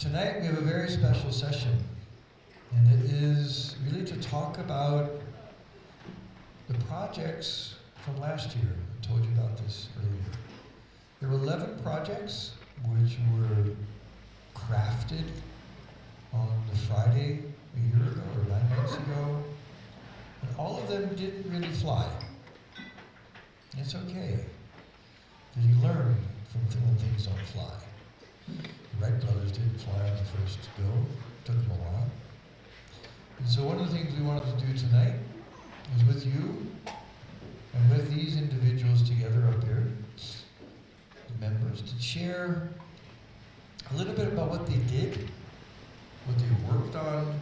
Tonight we have a very special session, and it is really to talk about the projects from last year. I told you about this earlier. There were 11 projects which were crafted on the Friday a year ago or 9 months ago, and all of them didn't really fly. It's okay, because you learn from when things don't fly. The Wright brothers didn't fly on the first go, it took them a while. And so one of the things we wanted to do tonight is with you and with these individuals together up here, the members, to share a little bit about what they did, what they worked on,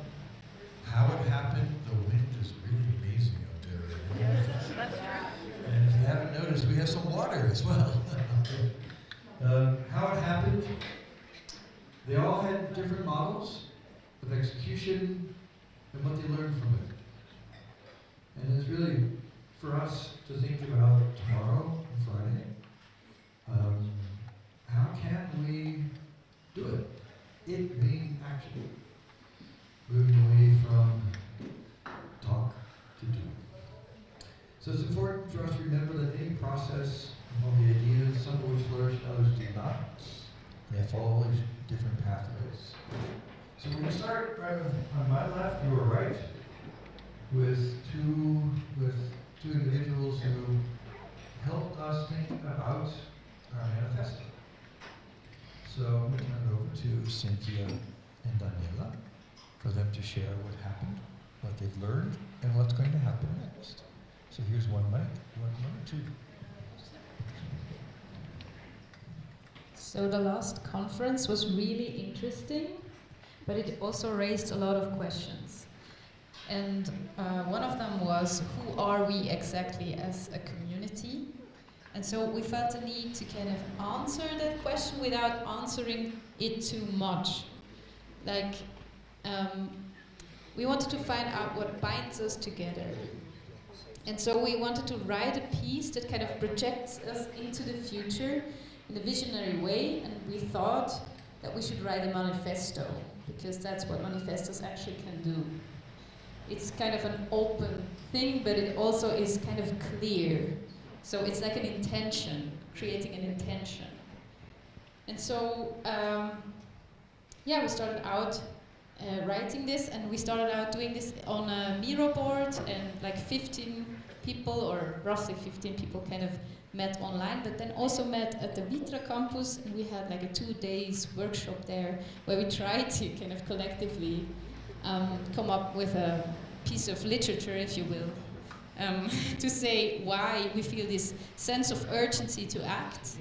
how it happened. The wind is really amazing out there. And if you haven't noticed, we have some water as well. How it happened. They all had different models of execution and what they learned from it. And it's really for us to think about tomorrow and Friday. How can we do it? It being action. Moving away from talk to do. So it's important for us to remember that any process, all the ideas, some of which flourish, others do not. They follow these different pathways. So we're going to start right on my left, you are right, with two individuals who helped us think about our manifesto. So I'm going to turn it over to Cynthia and Daniella for them to share what happened, what they've learned, and what's going to happen next. So here's one mic, one or two. So the last conference was really interesting, but it also raised a lot of questions. And one of them was, who are we exactly as a community? And so we felt the need to kind of answer that question without answering it too much. Like, we wanted to find out what binds us together. And so we wanted to write a piece that kind of projects us into the future in a visionary way, and we thought that we should write a manifesto, because that's what manifestos actually can do. It's kind of an open thing, but it also is kind of clear. So it's like an intention, creating an intention. And so, we started out writing this, and we started out doing this on a Miro board, and like 15 people, or roughly 15 people, kind of met online, but then also met at the Vitra campus, and we had like a 2 days workshop there where we tried to kind of collectively come up with a piece of literature, if you will, to say why we feel this sense of urgency to act,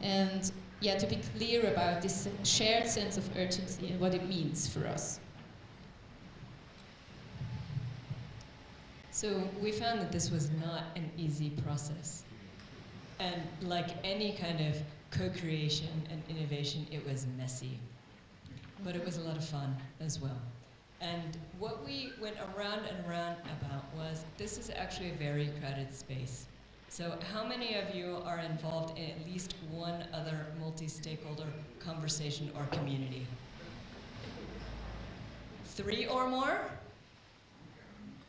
and to be clear about this shared sense of urgency and what it means for us. So we found that this was not an easy process. And like any kind of co-creation and innovation, it was messy. But it was a lot of fun as well. And what we went around and around about was, this is actually a very crowded space. So how many of you are involved in at least one other multi-stakeholder conversation or community? 3 or more?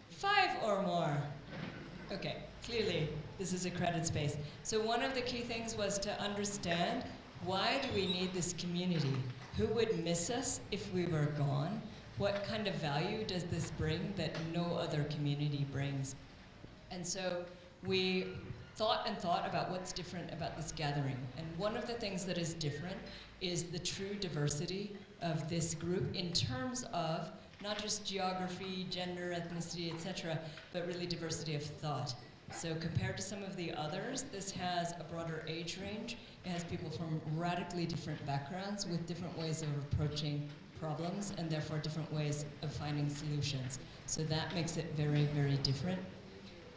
5 or more? Okay, clearly this is a crowded space. So one of the key things was to understand, why do we need this community? Who would miss us if we were gone? What kind of value does this bring that no other community brings? And so we thought about what's different about this gathering. And one of the things that is different is the true diversity of this group in terms of not just geography, gender, ethnicity, etc., but really diversity of thought. So compared to some of the others, this has a broader age range. It has people from radically different backgrounds with different ways of approaching problems, and therefore different ways of finding solutions. So that makes it very, very different.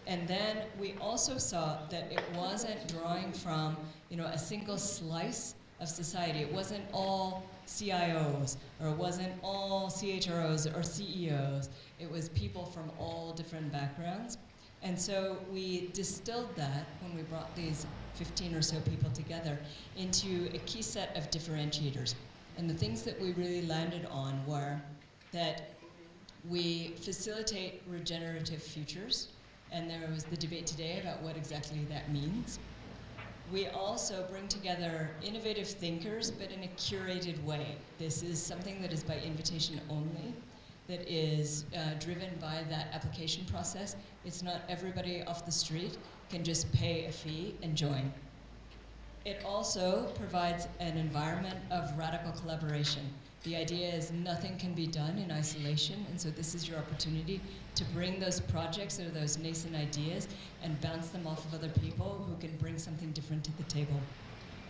And then we also saw that it wasn't drawing from, a single slice of society. It wasn't all CIOs, or it wasn't all CHROs or CEOs. It was people from all different backgrounds. And so we distilled that, when we brought these 15 or so people together, into a key set of differentiators. And the things that we really landed on were that we facilitate regenerative futures, and there was the debate today about what exactly that means. We also bring together innovative thinkers, but in a curated way. This is something that is by invitation only, that is driven by that application process. It's not everybody off the street can just pay a fee and join. It also provides an environment of radical collaboration. The idea is nothing can be done in isolation, and so this is your opportunity to bring those projects or those nascent ideas and bounce them off of other people who can bring something different to the table.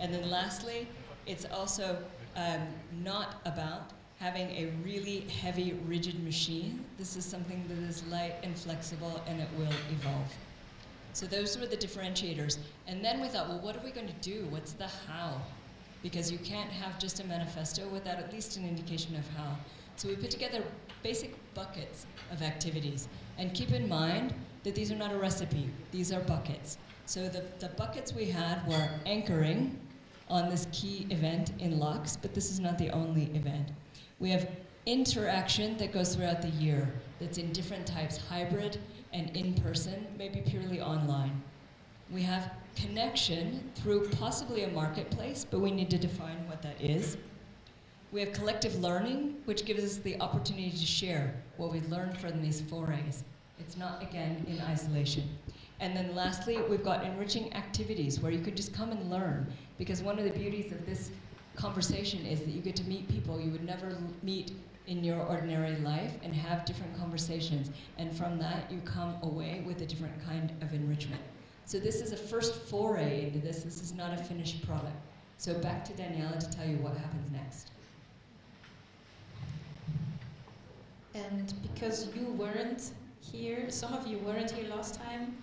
And then lastly, it's also not about having a really heavy, rigid machine. This is something that is light and flexible, and it will evolve. So those were the differentiators. And then we thought, well, what are we going to do? What's the how? Because you can't have just a manifesto without at least an indication of how. So we put together basic buckets of activities. And keep in mind that these are not a recipe. These are buckets. So the buckets we had were anchoring on this key event in Lux, but this is not the only event. We have interaction that goes throughout the year, that's in different types, hybrid and in-person, maybe purely online. We have connection through possibly a marketplace, but we need to define what that is. We have collective learning, which gives us the opportunity to share what we learned from these forays. It's not, again, in isolation. And then lastly, we've got enriching activities, where you could just come and learn, because one of the beauties of this conversation is that you get to meet people you would never meet in your ordinary life and have different conversations. And from that, you come away with a different kind of enrichment. So this is a first foray into this. This is not a finished product. So back to Daniella to tell you what happens next. And because you weren't here, some of you weren't here last time,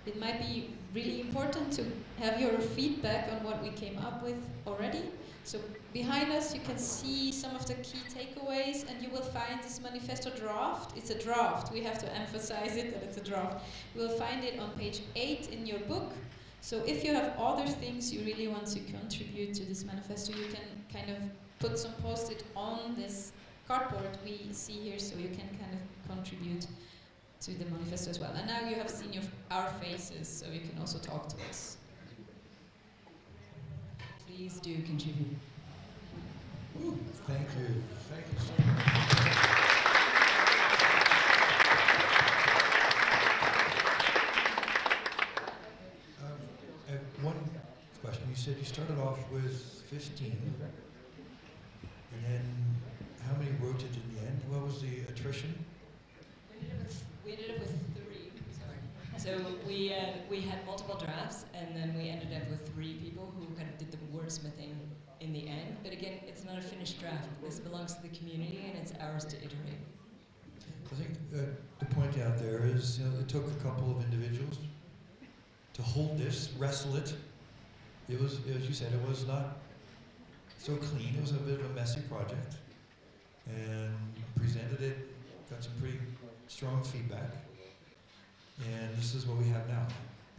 it might be really important to have your feedback on what we came up with already. So behind us you can see some of the key takeaways, and you will find this manifesto draft. It's a draft, we have to emphasize it that it's a draft. You will find it on page 8 in your book. So if you have other things you really want to contribute to this manifesto, you can kind of put some post-it on this cardboard we see here, so you can kind of contribute to the manifesto as well. And now you have seen our faces, so you can also talk to us. Please do contribute. Ooh, thank you. Thank you so much. I have one question. You said you started off with 15, and then how many wrote it in the end? What was the attrition? We ended up with 3. Sorry. So we had multiple drafts, and then we ended up with 3 people who kind of did the wordsmithing in the end. But again, it's not a finished draft. This belongs to the community, and it's ours to iterate. I think the point out there is, it took a couple of individuals to hold this, wrestle it. It was, as you said, it was not so clean. It was a bit of a messy project, and presented it, got some pretty strong feedback, and this is what we have now.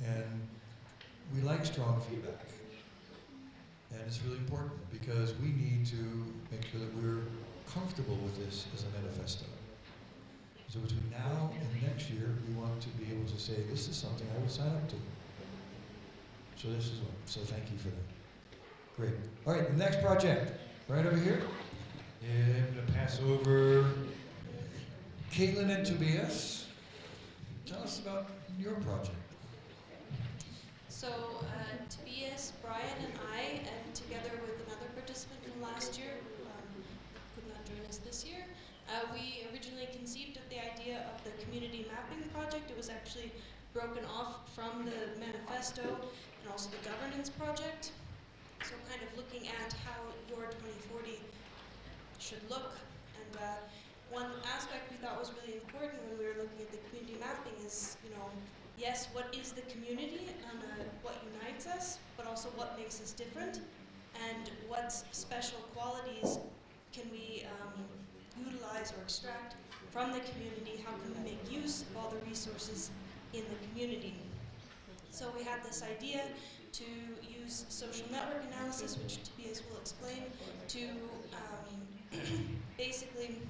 And we like strong feedback, and it's really important because we need to make sure that we're comfortable with this as a manifesto. So between now and next year, we want to be able to say, this is something I would sign up to. So this is what, so thank you for that. Great. All right, the next project, right over here. And I'm gonna pass over Kaitlin and Tobias. Tell us about your project. So Tobias, Brian, and I, and together with another participant from last year, who could not join us this year, we originally conceived of the idea of the community mapping project. It was actually broken off from the manifesto and also the governance project. So kind of looking at how your 2040 should look. And one aspect we thought was really important when we were looking at the community mapping is, yes, what is the community and what unites us, but also what makes us different, and what special qualities can we utilize or extract from the community? How can we make use of all the resources in the community? So we had this idea to use social network analysis, which Tobias will explain, to basically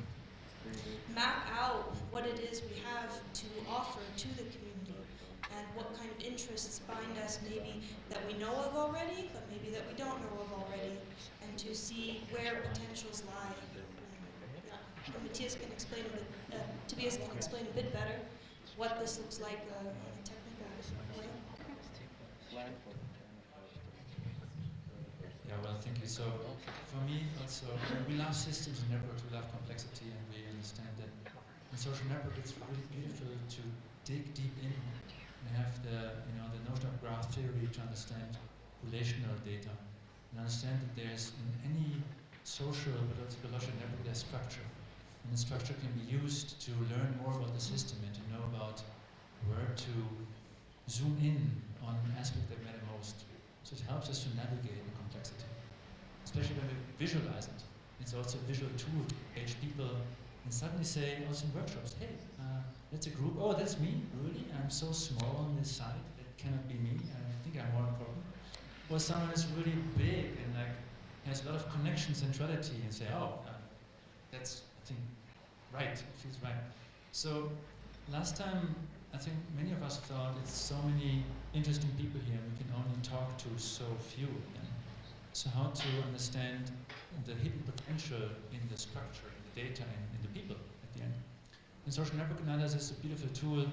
map out what it is we have to offer to the community and what kind of interests bind us, maybe that we know of already, but maybe that we don't know of already, and to see where potentials lie. Tobias can explain a bit better what this looks like in a technical way. Yeah, well, thank you. So, for me, also, we love systems and networks, we love complexity, and we understand that in social network it's really beautiful to dig deep in and have the notion of graph theory to understand relational data and understand that there's in any social but also biological network there's structure. And the structure can be used to learn more about the system and to know about where to zoom in on aspects that matter most. So it helps us to navigate the complexity, especially when we visualize it. It's also a visual tool to engage people and suddenly say, also in workshops, hey, that's a group, oh, that's me, really? I'm so small on this side, that cannot be me, I think I'm more important. Or someone is really big and like has a lot of connection, centrality, and say, oh, that's, I think, right, it feels right. So last time, I think many of us thought it's so many interesting people here, we can only talk to so few of them. So how to understand the hidden potential in the structure, in the data, and in the people at the end. And social network analysis is a beautiful tool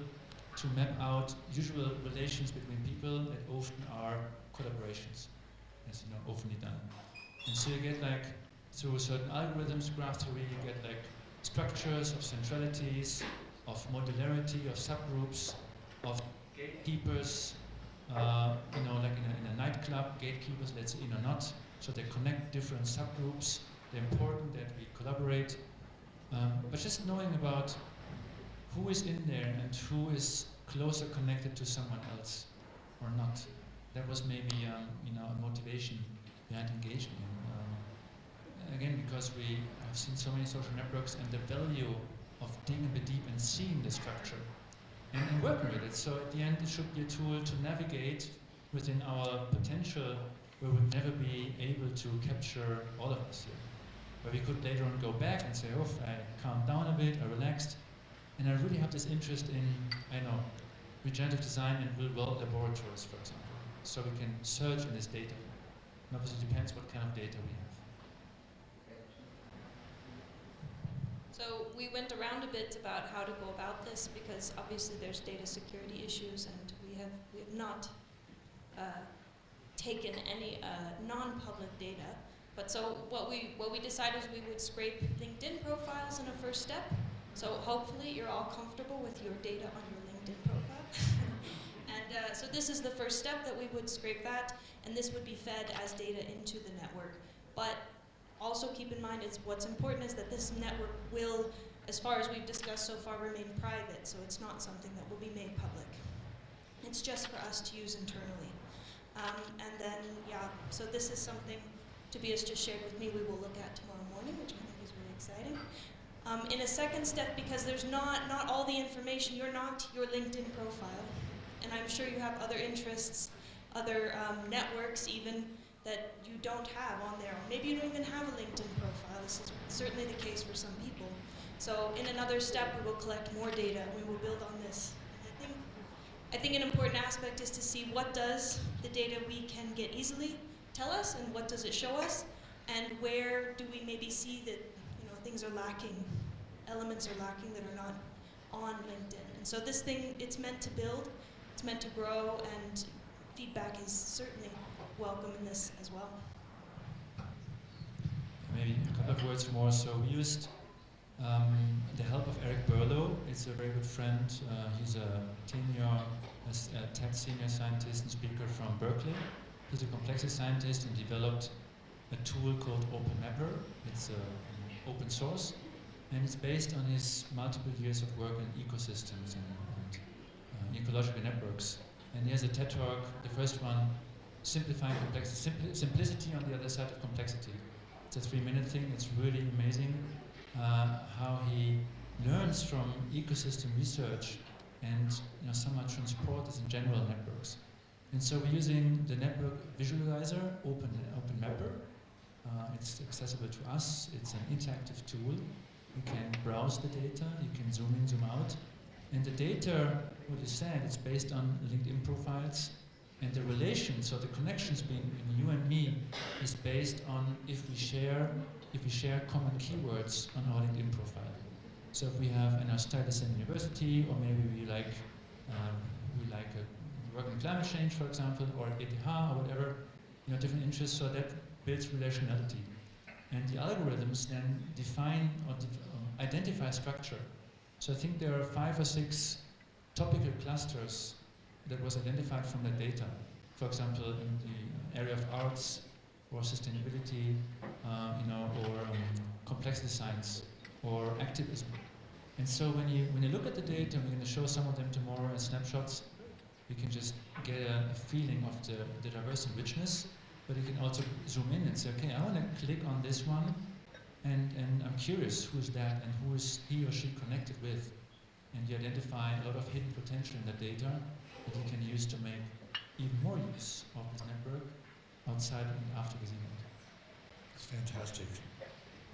to map out usual relations between people that often are collaborations, as you know, often done. And so you get like, through certain algorithms, graph theory, you get like structures of centralities, of modularity, of subgroups, of gatekeepers, like in a nightclub, gatekeepers, let's say in or not, so they connect different subgroups. They're important that we collaborate, but just knowing about who is in there and who is closer connected to someone else or not. That was maybe a motivation behind engaging. Again, because we have seen so many social networks and the value of digging a bit deep and seeing the structure and working with it. So at the end, it should be a tool to navigate within our potential where we'd never be able to capture all of us here. Where we could later on go back and say, oh, I calmed down a bit, I relaxed, and I really have this interest in, regenerative design and real-world laboratories, for example. So we can search in this data. And obviously it depends what kind of data we have. So we went around a bit about how to go about this because obviously there's data security issues and we have not taken any non-public data. But so what we decided is we would scrape LinkedIn profiles in a first step. So hopefully you're all comfortable with your data on your LinkedIn profile. And so this is the first step that we would scrape that, and this would be fed as data into the network. But also keep in mind, what's important is that this network will, as far as we've discussed so far, remain private, so it's not something that will be made public. It's just for us to use internally. And then, so this is something Tobias just shared with me we will look at tomorrow morning, which I think is really exciting. In a second step, because there's not all the information, you're not your LinkedIn profile, and I'm sure you have other interests, other networks even, that you don't have on there. Maybe you don't even have a LinkedIn profile. This is certainly the case for some people. So in another step, we will collect more data. We will build on this. And I think an important aspect is to see what does the data we can get easily tell us, and what does it show us, and where do we maybe see that things are lacking, elements are lacking that are not on LinkedIn. And so this thing, it's meant to build, it's meant to grow, and feedback is certainly welcome in this as well. Maybe a couple of words more. So we used the help of Eric Berlow. It's a very good friend. He's a tech senior scientist and speaker from Berkeley. He's a complexity scientist and developed a tool called OpenMapper. It's open source, and it's based on his multiple years of work in ecosystems and ecological networks. And he has a TED talk, the first one, simplifying complexity, simplicity on the other side of complexity. It's a 3-minute thing. It's really amazing how he learns from ecosystem research and somehow transport this in general networks. And so we're using the network visualizer, Open Mapper. It's accessible to us. It's an interactive tool. You can browse the data. You can zoom in, zoom out. And the data, what you said, it's based on LinkedIn profiles. And the relations, so the connections between you and me, is based on if we share common keywords on our LinkedIn profile. So if we have an studies in university, or maybe we like work in climate change, for example, or ETH or whatever, different interests. So that builds relationality, and the algorithms then define or identify structure. So I think there are 5 or 6 topical clusters that was identified from that data. For example, in the area of arts or sustainability, or complexity science or activism. And so when you look at the data, we're going to show some of them tomorrow as snapshots. You can just get a feeling of the diverse and richness, but you can also zoom in and say, okay, I want to click on this one, and I'm curious who's that and who is he or she connected with. And you identify a lot of hidden potential in the data that you can use to make even more use of this network outside and after this event. It's fantastic.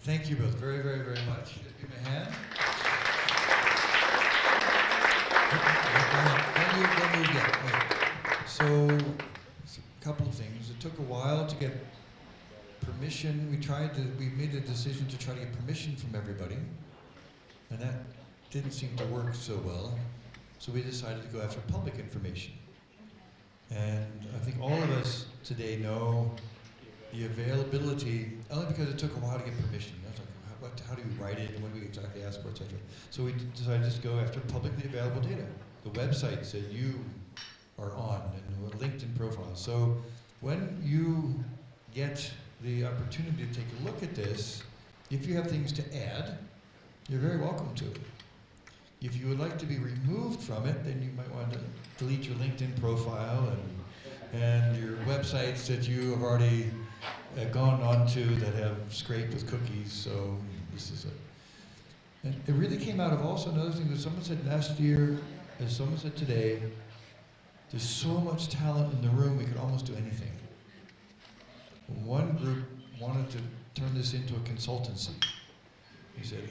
Thank you both very, very, very much. Just give me a hand. Then you get. So, a couple of things. It took a while to get permission. We made a decision to try to get permission from everybody, and that didn't seem to work so well. So we decided to go after public information. And I think all of us today know the availability, only because it took a while to get permission. I was like, how do you write it, and what do we exactly ask for, etc. So we decided to just go after publicly available data. The websites that you are on, and the LinkedIn profiles. So when you get the opportunity to take a look at this, if you have things to add, you're very welcome to. If you would like to be removed from it, then you might want to delete your LinkedIn profile and your websites that you have already gone on to that have scraped with cookies. So this is it. And it really came out of also another thing that someone said last year, as someone said today, there's so much talent in the room, we could almost do anything. One group wanted to turn this into a consultancy. He said,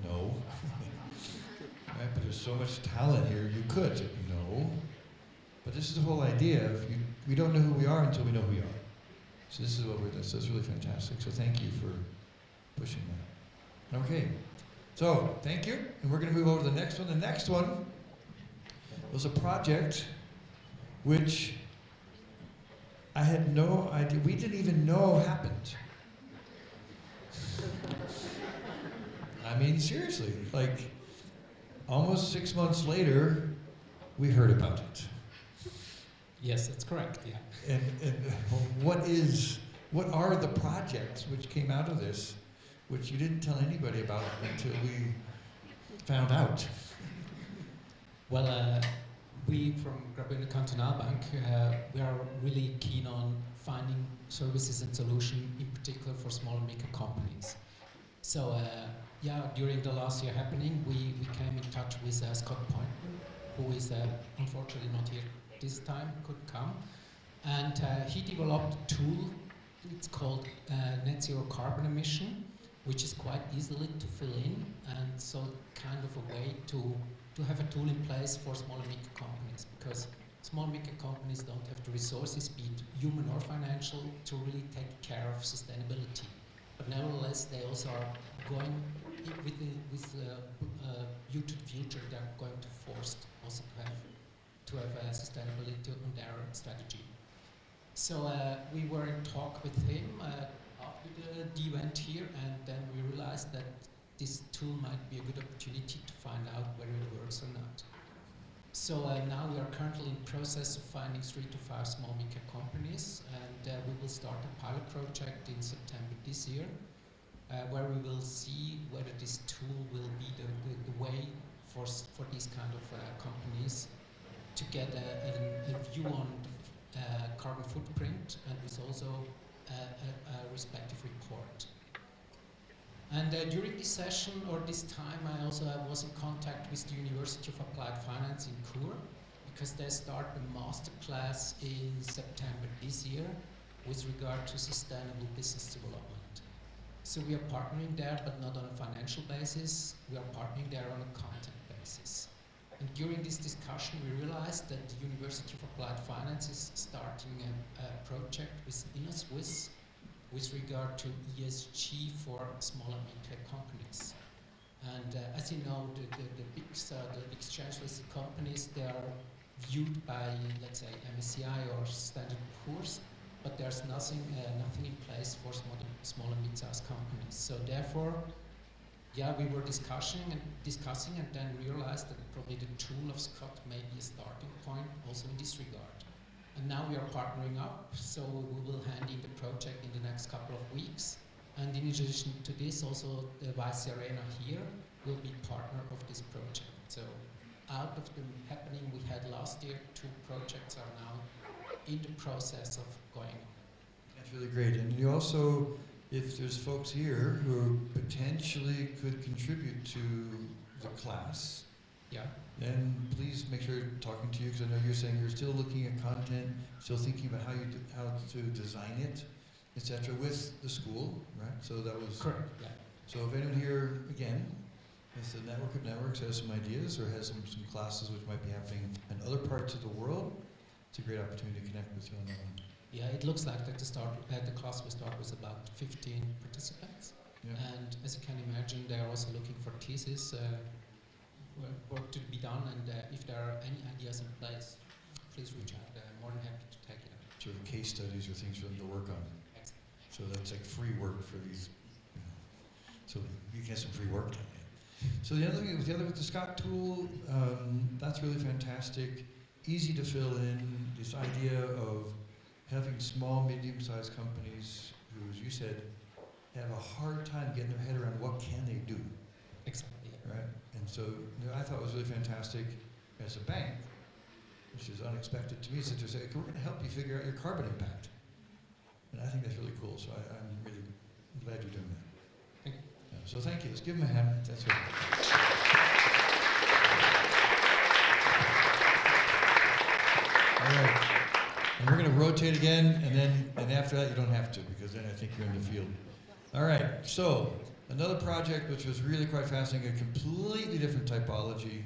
no. Right, but there's so much talent here, you could. No. But this is the whole idea of we don't know who we are until we know who we are. So this is what that's really fantastic. So thank you for pushing that. Okay. So thank you. And we're going to move over to the next one. The next one was a project which I had no idea, we didn't even know happened. I mean, seriously, like almost 6 months later, we heard about it. Yes, that's correct, yeah. And what are the projects which came out of this, which you didn't tell anybody about until we found out? Well, we from Graubünden Kantonalbank, we are really keen on finding services and solutions, in particular for small and micro companies. So, during the last year happening, we came in touch with Scott Pointman, who is unfortunately not here this time, couldn't come. And he developed a tool, it's called Net Zero Carbon Emission, which is quite easily to fill in, and so kind of a way to have a tool in place for small and micro companies, because small and micro companies don't have the resources, be it human or financial, to really take care of sustainability. But nevertheless, they also are going with view to the future. They're going to force also to have sustainability on their strategy. So we were in talk with him after the event here, and then we realized that this tool might be a good opportunity to find out whether it works or not. So now we are currently in process of finding 3 to 5 small micro companies, and we will start a pilot project in September this year, where we will see whether this tool will be the way for these kind of companies to get a view on carbon footprint, and with also a respective report. And during this session, or this time, I also was in contact with the University of Applied Finance in Chur, because they start a master class in September this year with regard to sustainable business development. So we are partnering there, but not on a financial basis. We are partnering there on a content basis. And during this discussion, we realized that the University of Applied Finance is starting a project with InnoSwiss with regard to ESG for small and mid-cap companies. And as you know, the exchange listed companies, they are viewed by, let's say, MSCI or Standard & Poor's, but there's nothing in place for small and mid-sized companies. So therefore, yeah, we were discussing and then realized that probably the tool of Scott may be a starting point also in this regard. And now we are partnering up, so we will hand in the project in the next couple of weeks. And in addition to this, also the Vice Arena here will be partner of this project. So out of the happening we had last year, 2 projects are now in the process of going on. That's really great. And you also, if there's folks here who potentially could contribute to the class, Yeah. then please make sure you're talking to you, because I know you're saying you're still looking at content, still thinking about how to design it, etc. with the school, right? So that was Correct. Yeah. So if anyone here, again, has the network of networks, has some ideas, or has some classes which might be happening in other parts of the world, it's a great opportunity to connect with you on that one. Yeah, it looks like that the class will start with about 15 participants. Yeah. And as you can imagine, they're also looking for thesis work to be done. And if there are any ideas in place, please reach out. I'm more than happy to take it up. Sort of case studies or things for them to work on. Excellent. So that's like free work for these. So you get some free work done. So the other thing with the Scott tool, that's really fantastic. Easy to fill in. This idea of having small, medium-sized companies who, as you said, have a hard time getting their head around what can they do. Exactly. Yeah. Right? And so I thought it was really fantastic as a bank, which is unexpected to me, since they're saying, we're going to help you figure out your carbon impact. And I think that's really cool. So I'm really glad you're doing that. Thank you. Yeah, so thank you. Let's give them a hand. That's right. All right. And we're going to rotate again, and after that you don't have to, because then I think you're in the field. All right. So another project which was really quite fascinating, a completely different typology,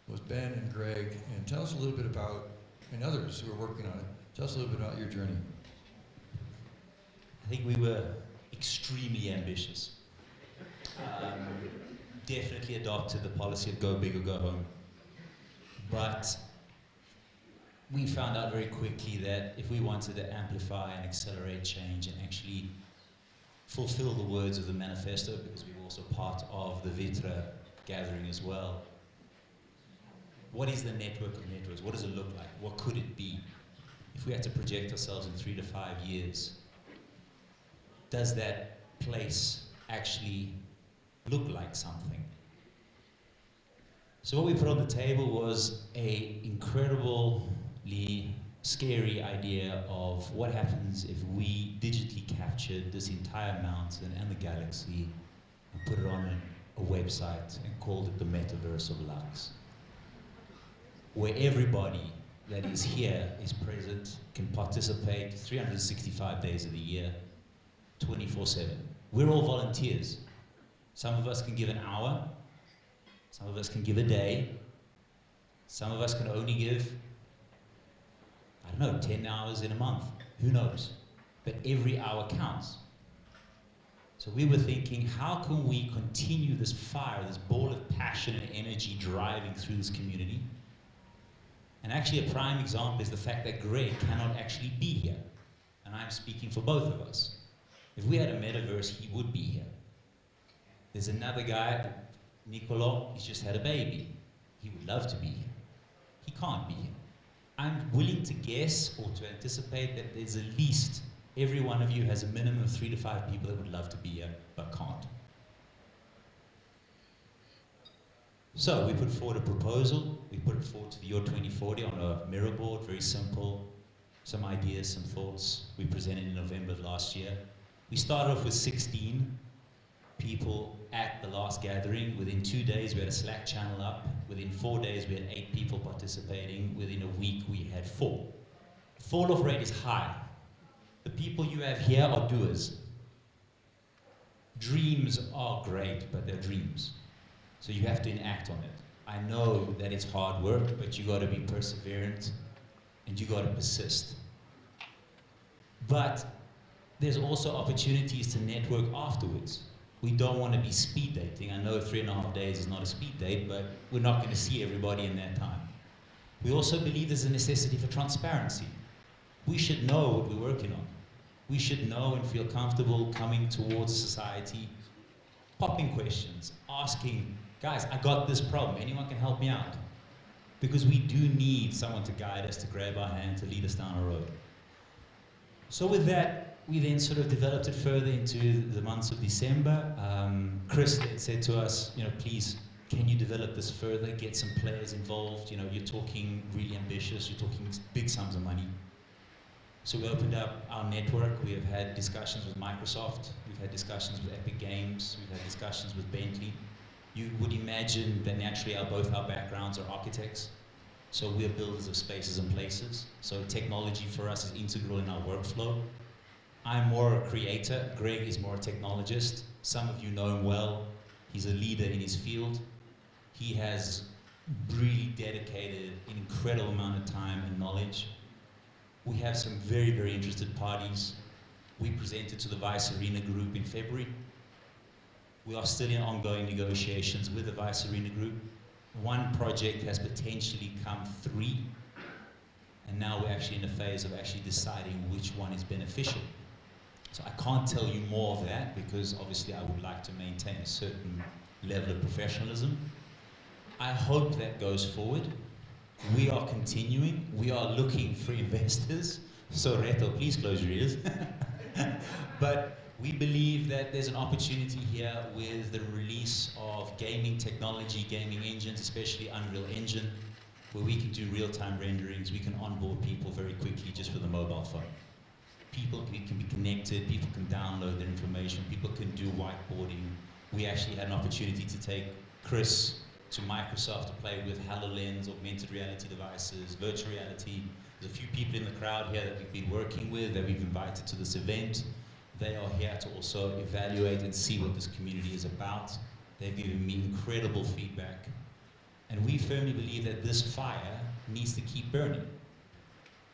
was Ben and Greg. And tell us a little bit about, and others who are working on it, tell us a little bit about your journey. I think we were extremely ambitious. Definitely adopted the policy of go big or go home. But we found out very quickly that if we wanted to amplify and accelerate change and actually fulfill the words of the manifesto, because we were also part of the Vitra gathering as well, what is the network of networks? What does it look like? What could it be? If we had to project ourselves in 3 to 5 years, does that place actually look like something? So what we put on the table was an incredibly scary idea of what happens if we digitally captured this entire mountain and the galaxy and put it on a website and called it the metaverse of Lux, where everybody that is here is present, can participate 365 days of the year, 24/7. We're all volunteers. Some of us can give an hour, some of us can give a day, some of us can only give, I don't know, 10 hours in a month. Who knows? But every hour counts. So we were thinking, how can we continue this fire, this ball of passion and energy driving through this community? And actually a prime example is the fact that Greg cannot actually be here. And I'm speaking for both of us. If we had a metaverse, he would be here. There's another guy, Nicolo, he's just had a baby. He would love to be here. He can't be here. I'm willing to guess or to anticipate that there's at least every one of you has a minimum of 3 to 5 people that would love to be here but can't. So we put forward a proposal. We put it forward to the Year 2040 on a mirror board, very simple. Some ideas, some thoughts. We presented in November of last year. We started off with 16. people at the last gathering. Within 2 days, we had a Slack channel up. Within 4 days, we had 8 people participating. Within a week, we had 4. Fall-off rate is high. The people you have here are doers. Dreams are great, but they're dreams. So you have to enact on it. I know that it's hard work, but you got to be perseverant and you got to persist. But there's also opportunities to network afterwards. We don't want to be speed dating. I know 3.5 days is not a speed date, but we're not going to see everybody in that time. We also believe there's a necessity for transparency. We should know what we're working on. We should know and feel comfortable coming towards society, popping questions, asking, guys, I got this problem, anyone can help me out? Because we do need someone to guide us, to grab our hand, to lead us down a road. So with that, we then sort of developed it further into the months of December. Chris then said to us, please, can you develop this further, get some players involved? You're talking really ambitious, you're talking big sums of money. So we opened up our network. We have had discussions with Microsoft. We've had discussions with Epic Games. We've had discussions with Bentley. You would imagine that naturally both our backgrounds are architects. So we're builders of spaces and places. So technology for us is integral in our workflow. I'm more a creator. Greg is more a technologist. Some of you know him well. He's a leader in his field. He has really dedicated an incredible amount of time and knowledge. We have some very, very interested parties. We presented to the Vice Arena Group in February. We are still in ongoing negotiations with the Vice Arena Group. One project has potentially come 3, and now we're actually in a phase of actually deciding which one is beneficial. So I can't tell you more of that because obviously I would like to maintain a certain level of professionalism. I hope that goes forward. We are continuing. We are looking for investors. So Reto, please close your ears. But we believe that there's an opportunity here with the release of gaming technology, gaming engines, especially Unreal Engine, where we can do real-time renderings. We can onboard people very quickly just with a mobile phone. People can be connected. People can download their information. People can do whiteboarding. We actually had an opportunity to take Chris to Microsoft to play with HoloLens, augmented reality devices, virtual reality. There's a few people in the crowd here that we've been working with, that we've invited to this event. They are here to also evaluate and see what this community is about. They've given me incredible feedback. And we firmly believe that this fire needs to keep burning.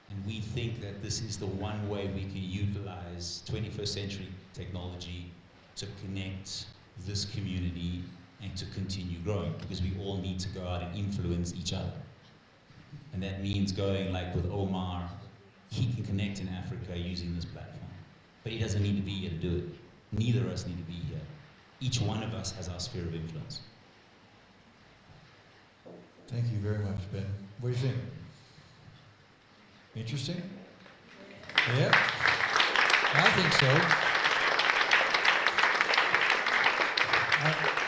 And we think that this is the one way we can utilize 21st century technology to connect this community and to continue growing, because we all need to go out and influence each other. And that means going like with Omar, he can connect in Africa using this platform. But he doesn't need to be here to do it. Neither of us need to be here. Each one of us has our sphere of influence. Thank you very much, Ben. What do you think? Interesting? Yeah? I think so.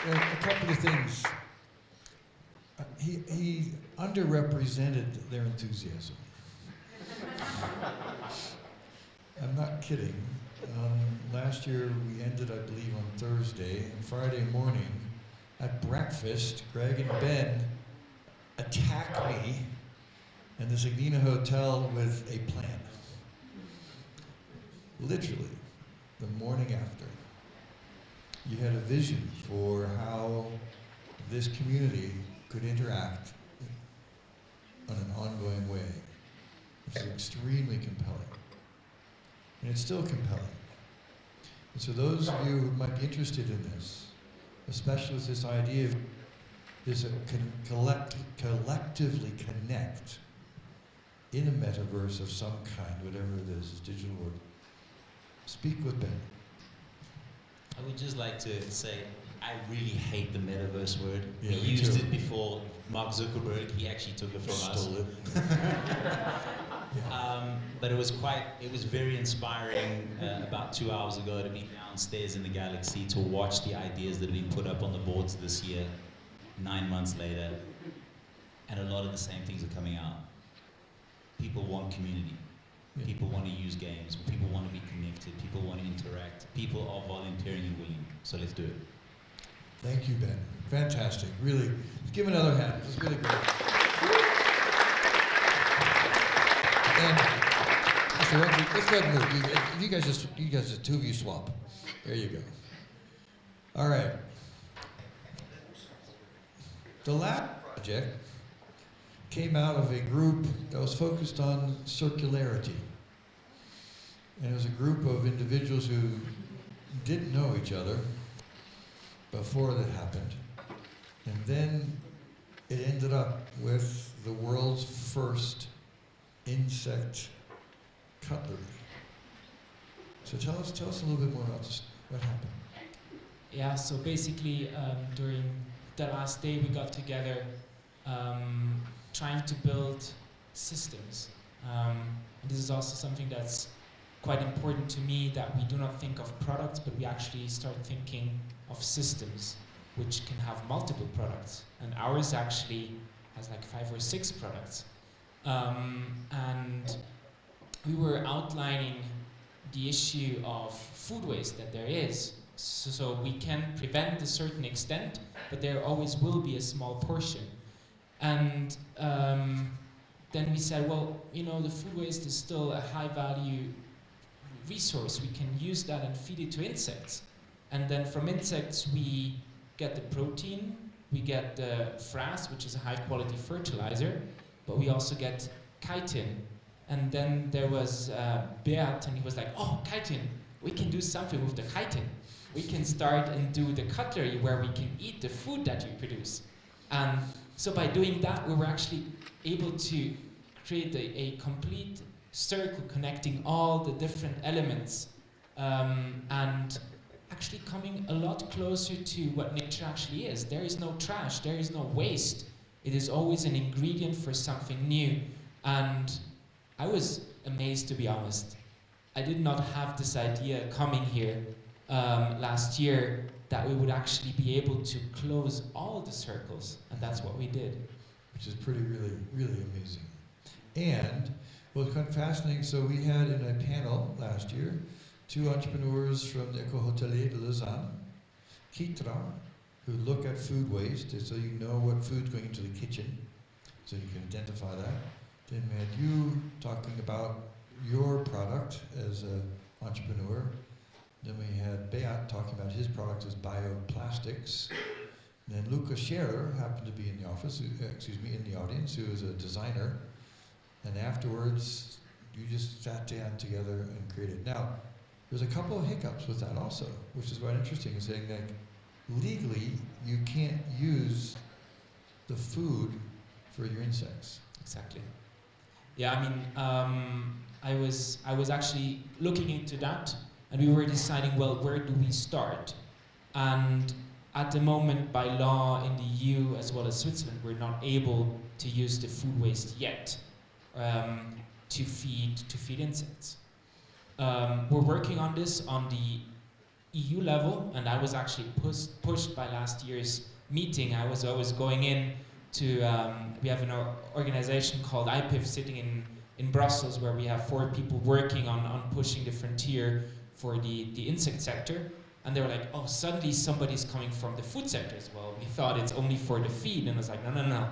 A couple of things. He underrepresented their enthusiasm. I'm not kidding. Last year we ended, I believe, on Thursday, and Friday morning at breakfast, Greg and Ben attacked me in the Signina Hotel with a plan. Literally, the morning after. You had a vision for how this community could interact on an ongoing way. It's extremely compelling. And it's still compelling. And so those of you who might be interested in this, especially with this idea of this collectively connect in a metaverse of some kind, whatever it is digital world, speak with Ben. I would just like to say, I really hate the metaverse word. Yeah, we me used too. it before. Mark Zuckerberg, he actually took it from us. Stole it. But it was very inspiring about 2 hours ago to be downstairs in the galaxy to watch the ideas that have been put up on the boards this year, 9 months later, and a lot of the same things are coming out. People want community. Yeah. people want to use games, where people want to be connected, people want to interact, people are volunteering and willing. So let's do it. Thank you, Ben. Fantastic. Really, give him another hand. It was really great. And let's go ahead and move. You guys just two of you swap. There you go. All right. The last project came out of a group that was focused on circularity. And it was a group of individuals who didn't know each other before that happened. And then it ended up with the world's first insect cutlery. So tell us a little bit more about this. What happened? Yeah, so basically during the last day we got together trying to build systems. This is also something that's quite important to me, that we do not think of products, but we actually start thinking of systems which can have multiple products. And ours actually has like 5 or 6 products. And we were outlining the issue of food waste that there is. So we can prevent a certain extent, but there always will be a small portion. And then we said, well, you know, the food waste is still a high value resource. We can use that and feed it to insects. And then from insects we get the protein, we get the frass, which is a high quality fertilizer, but we also get chitin. And then there was Bert, and he was like, oh, chitin, we can do something with the chitin. We can start and do the cutlery where we can eat the food that you produce. And so by doing that, we were actually able to create a complete circle connecting all the different elements and actually coming a lot closer to what nature actually is. There is no trash, there is no waste. It is always an ingredient for something new. And I was amazed, to be honest. I did not have this idea coming here last year that we would actually be able to close all the circles, and that's what we did. Which is really amazing. And what was kind of fascinating, so we had in a panel last year 2 entrepreneurs from the École Hôtelière de Lausanne, Kitra, who look at food waste, so you know what food's going into the kitchen, so you can identify that. Then we had you talking about your product as an entrepreneur. Then we had Beat talking about his product as bioplastics. And then Luca Scherer happened to be in the office, in the audience, who is a designer. And afterwards, you just sat down together and created. Now, there's a couple of hiccups with that also, which is quite interesting, saying that legally you can't use the food for your insects. Exactly. Yeah, I mean, I was actually looking into that, and we were deciding, well, where do we start? And at the moment, by law in the EU as well as Switzerland, we're not able to use the food waste yet to feed insects. We're working on this on the EU level, and I was actually pushed by last year's meeting. I was always going in to, we have an organization called IPIF sitting in Brussels, where we have 4 people working on pushing the frontier for the insect sector. And they were like, oh, suddenly somebody's coming from the food sector as well. We thought it's only for the feed. And I was like, no.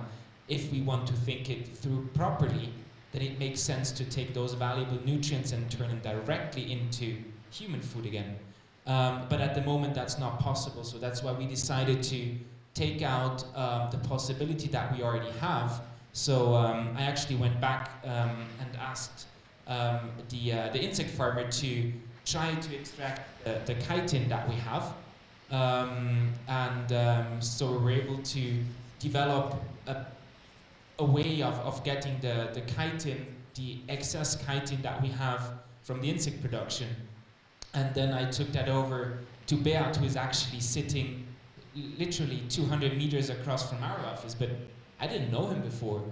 If we want to think it through properly, then it makes sense to take those valuable nutrients and turn them directly into human food again. But at the moment, that's not possible. So that's why we decided to take out the possibility that we already have. So I actually went back and asked the insect farmer to try to extract the chitin that we have. So we were able to develop a way of getting the chitin, the excess chitin that we have from the insect production. And then I took that over to Beat, who is actually sitting literally 200 meters across from our office, but I didn't know him before.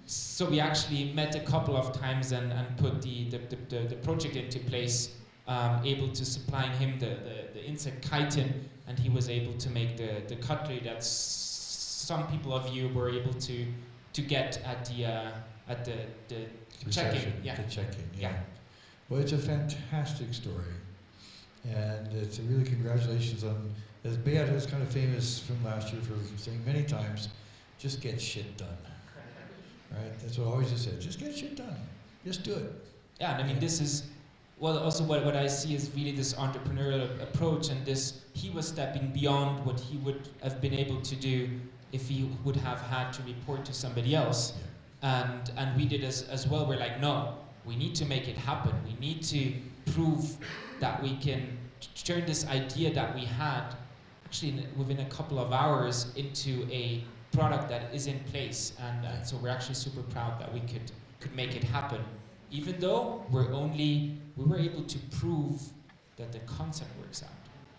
So we actually met a couple of times and put the project into place, able to supplying him the insect chitin, and he was able to make the cutlery that some people of you were able to get at the reception, check-in, yeah. the check-in, Yeah. Well, it's a fantastic story, and it's a really congratulations on, as Beata is kind of famous from last year for saying many times, just get shit done. Right? That's what I always just said. Just get shit done. Just do it. Yeah, and I mean, this is, well, also what I see is really this entrepreneurial approach, and this, he was stepping beyond what he would have been able to do if he would have had to report to somebody else. And we did as well. We're like, no, we need to make it happen. We need to prove that we can turn this idea that we had, actually within a couple of hours, into a product that is in place. And so we're actually super proud that we could make it happen. Even though we were able to prove that the concept works out.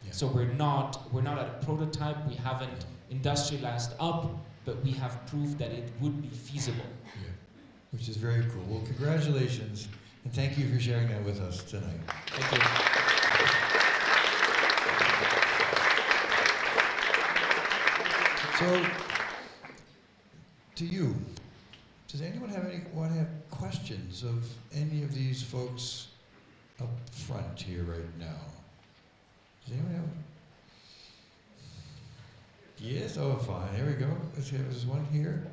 Yeah. So we're not at a prototype, we haven't industrialized up, but we have proved that it would be feasible. Yeah. Which is very cool. Well, congratulations, and thank you for sharing that with us tonight. Thank you. So, to you, does anyone have questions of any of these folks up front here right now? Does anyone have? Yes, oh fine, here we go. Let's see, there's one here.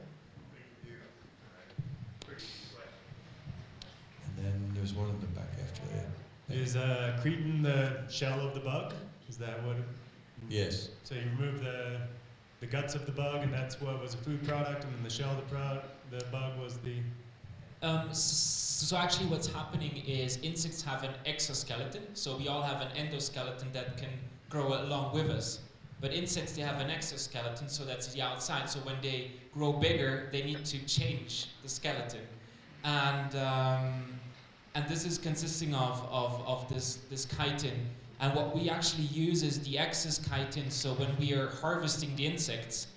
And then there's one in the back after that. Is Cretin the shell of the bug? Is that what? Yes. So you remove the guts of the bug, and that's what was a food product, and then the shell of the bug was the. So actually what's happening is insects have an exoskeleton, so we all have an endoskeleton that can grow along with us. But insects, they have an exoskeleton, so that's the outside. So when they grow bigger, they need to change the skeleton. And this is consisting of this chitin. And what we actually use is the excess chitin. So when we are harvesting the insects,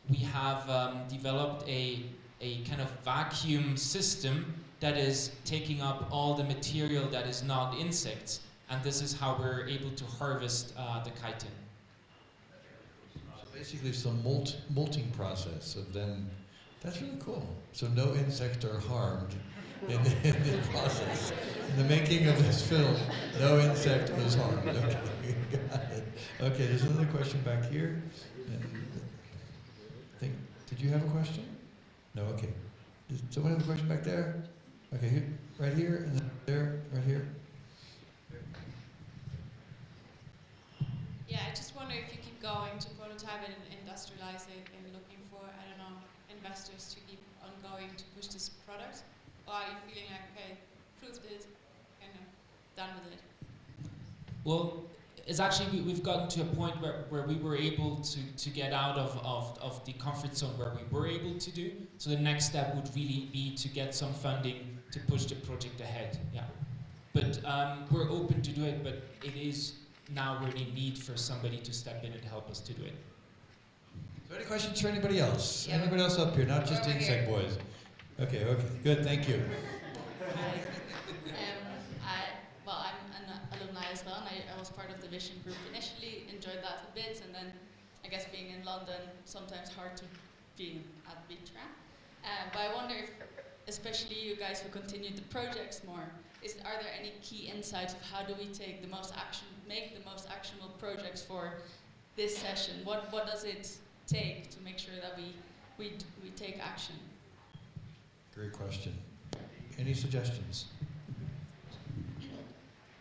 we have developed a kind of vacuum system that is taking up all the material that is not insects. And this is how we're able to harvest the chitin. So basically some molting process of them. That's really cool. So no insects are harmed in the process. In the making of this film, no insect was harmed. Okay, got it. Okay, there's another question back here. Did you have a question? No, okay. Does someone have a question back there? Okay, here, right here, and then there, right here. Yeah, I just wonder if you keep going to prototype and industrialize it and looking for, I don't know, investors to keep on going to push this product? Or are you feeling like, okay, proved it, kind of done with it? Well, it's actually, we've gotten to a point where we were able to get out of the comfort zone where we were able to do. So the next step would really be to get some funding to push the project ahead, yeah. But we're open to do it, but it is now really need for somebody to step in and help us to do it. So any questions for anybody else? Yeah. Anybody else up here, not just Over insect here. boys? Okay, good, thank you. I'm an alumni as well, and I was part of the Vision group initially, enjoyed that a bit, and then I guess being in London, sometimes hard to be at Vitra. But I wonder if, especially you guys who continued the projects more, are there any key insights of how do we make the most actionable projects for this session? What does it take to make sure that we take action? Great question. Any suggestions?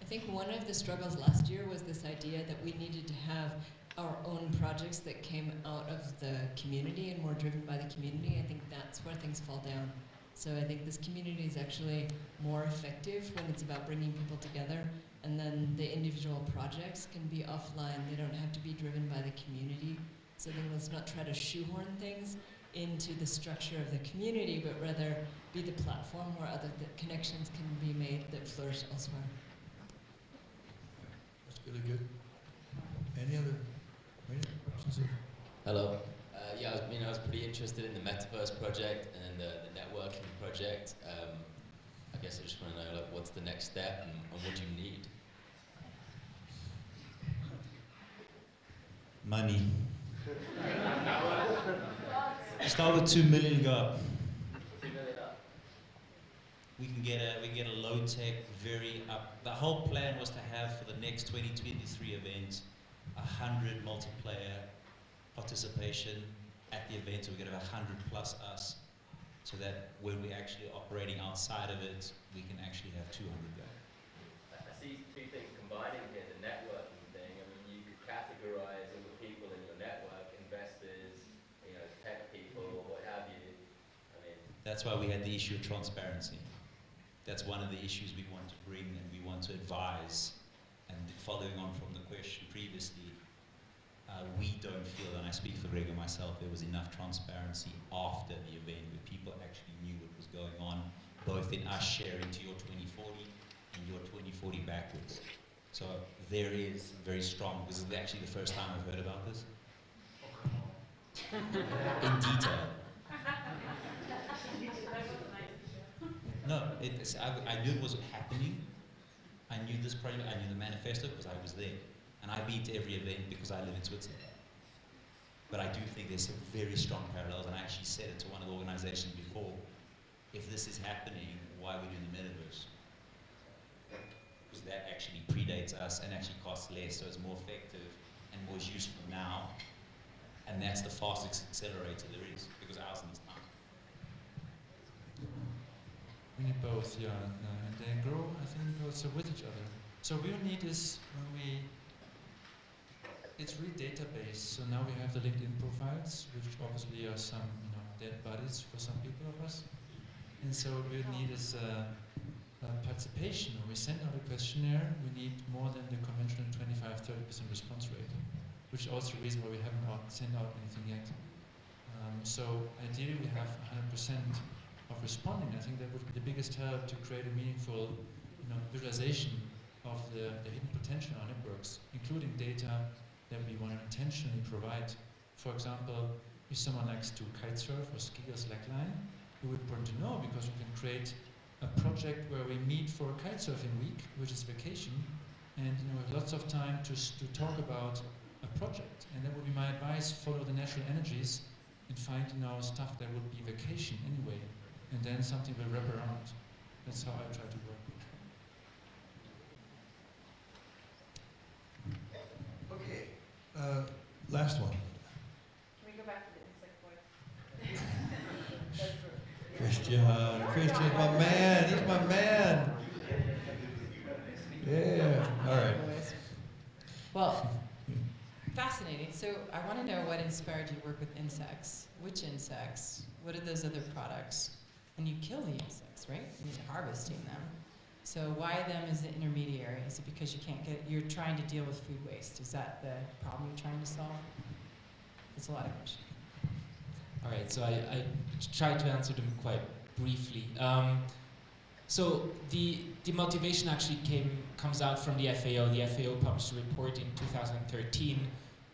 I think one of the struggles last year was this idea that we needed to have our own projects that came out of the community and more driven by the community. I think that's where things fall down. So I think this community is actually more effective when it's about bringing people together, and then the individual projects can be offline. They don't have to be driven by the community. So then let's not try to shoehorn things into the structure of the community, but rather be the platform where other connections can be made that flourish elsewhere. That's really good. Any other questions? Hello. I was pretty interested in the metaverse project and the networking project. I guess I just want to know, what's the next step and what do you need? Money. Start with 2 million, go up. we can get a low tech, very up. The whole plan was to have for the next 2023 event 100 multiplayer participation at the event. So we're going to have 100 plus us, so that when we're actually operating outside of it, we can actually have 200 there. I see two things combining here: the networking thing. I mean, you could categorize all the people in your network, investors, tech people, what have you. I mean, that's why we had the issue of transparency. That's one of the issues we want to bring and we want to advise. And following on from the question previously, we don't feel, and I speak for Greg and myself, there was enough transparency after the event where people actually knew what was going on, both in us sharing to your 2040 and your 2040 backwards. So there is very strong, this is actually the first time I've heard about this. In detail. No, I knew it was happening. I knew this project, I knew the manifesto because I was there. And I've been to every event because I live in Switzerland. But I do think there's some very strong parallels, and I actually said it to one of the organizations before. If this is happening, why are we doing the metaverse? Because that actually predates us and actually costs less, so it's more effective and more useful now. And that's the fastest accelerator there is, because ours needs time. We need both, yeah, and they grow, I think, also with each other. So we need is when it's really database. So now we have the LinkedIn profiles, which obviously are some dead bodies for some people of us. And so what we need is participation. When we send out a questionnaire, we need more than the conventional 25-30% response rate, which is also the reason why we haven't sent out anything yet. So ideally we have 100% of responding. I think that would be the biggest help to create a meaningful visualization of the hidden potential in our networks, including data that we want to intentionally provide. For example, if someone likes to kitesurf or ski or slackline, we would want to know, because we can create a project where we meet for a kitesurfing week, which is vacation, and we have lots of time to talk about a project. And that would be my advice: follow the natural energies and find stuff that would be vacation anyway, and then something will wrap around. That's how I try to work. Okay, last one. Can we go back to the insect voice? Christian's my man. He's my man. Yeah. All right. Well, fascinating. So I want to know what inspired you to work with insects. Which insects? What are those other products? And you kill the insects, right? You're harvesting them. So why them as the intermediary? Is it because you're trying to deal with food waste? Is that the problem you're trying to solve? It's a lot of questions. All right, so I tried to answer them quite briefly. So the motivation actually comes out from the FAO. The FAO published a report in 2013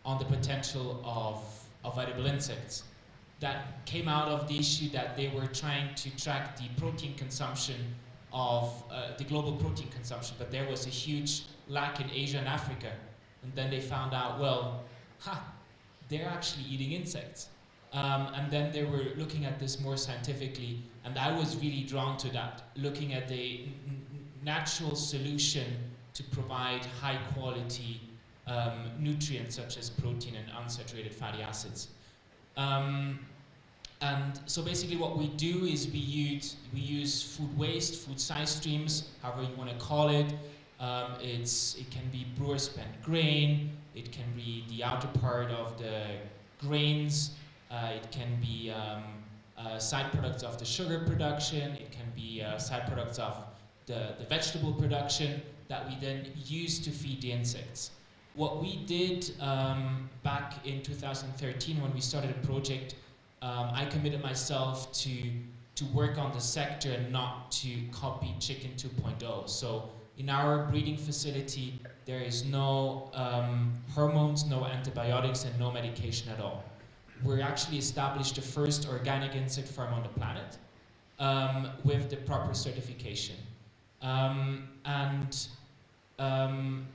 on the potential of edible insects. That came out of the issue that they were trying to track the protein consumption of the global protein consumption, but there was a huge lack in Asia and Africa. And then they found out, they're actually eating insects. And then they were looking at this more scientifically, and I was really drawn to that, looking at the natural solution to provide high quality nutrients such as protein and unsaturated fatty acids. And so basically what we do is we use food waste, food side streams, however you want to call it. It can be brewer spent grain, it can be the outer part of the grains, it can be side products of the sugar production, it can be side products of the vegetable production that we then use to feed the insects. What we did back in 2013 when we started a project, I committed myself to work on the sector and not to copy Chicken 2.0. So in our breeding facility, there is no hormones, no antibiotics, and no medication at all. We actually established the first organic insect farm on the planet with the proper certification.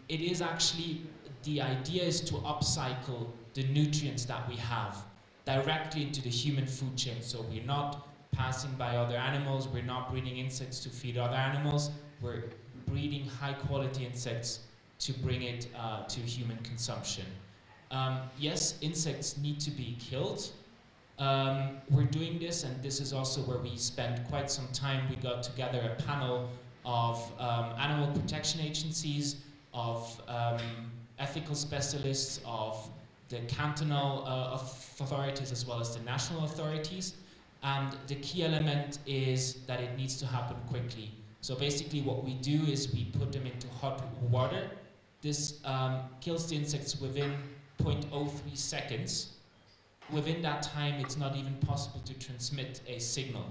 It is actually, the idea is to upcycle the nutrients that we have directly into the human food chain. So we're not passing by other animals. We're not breeding insects to feed other animals. We're breeding high quality insects to bring it to human consumption. Yes, insects need to be killed. We're doing this, and this is also where we spent quite some time. We got together a panel of animal protection agencies, of ethical specialists, of the cantonal authorities as well as the national authorities. And the key element is that it needs to happen quickly. So basically what we do is we put them into hot water. This kills the insects within 0.03 seconds. Within that time, it's not even possible to transmit a signal.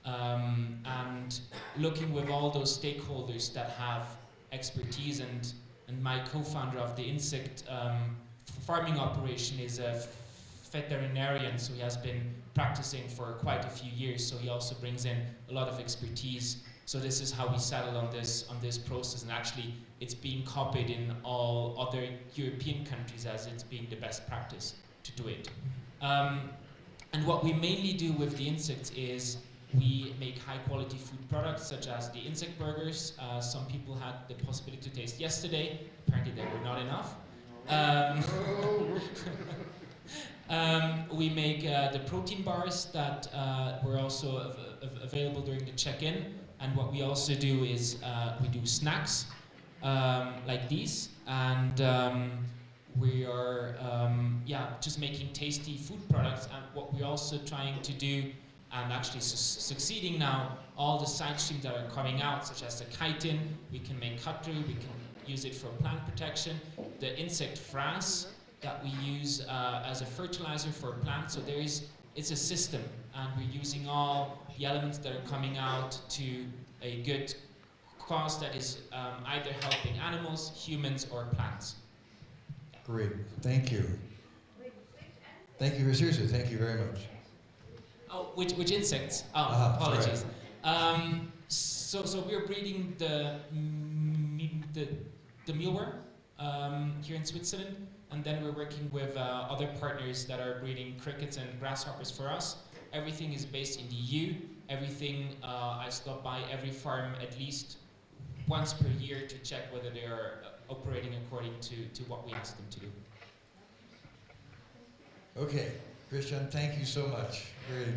And looking with all those stakeholders that have expertise, and my co-founder of the insect farming operation is a veterinarian, so he has been practicing for quite a few years, so he also brings in a lot of expertise. So this is how we settled on this process, and actually it's being copied in all other European countries as it's being the best practice to do it. And what we mainly do with the insects is we make high quality food products such as the insect burgers. Some people had the possibility to taste yesterday. Apparently they were not enough. We make the protein bars that were also available during the check-in. And what we also do is we do snacks like these, and we are just making tasty food products. And what we're also trying to do, and actually succeeding now, all the side streams that are coming out, such as the chitin, we can make cutlery, we can use it for plant protection, the insect frass that we use as a fertilizer for plants. So it's a system, and we're using all the elements that are coming out to a good cause that is either helping animals, humans, or plants. Great, thank you. Thank you, seriously, thank you very much. Oh, which insects? Apologies. So we're breeding the mealworm here in Switzerland, and then we're working with other partners that are breeding crickets and grasshoppers for us. Everything is based in the EU. Everything, I stop by every farm at least once per year to check whether they are operating according to what we ask them to do. Okay, Christian, thank you so much. Great.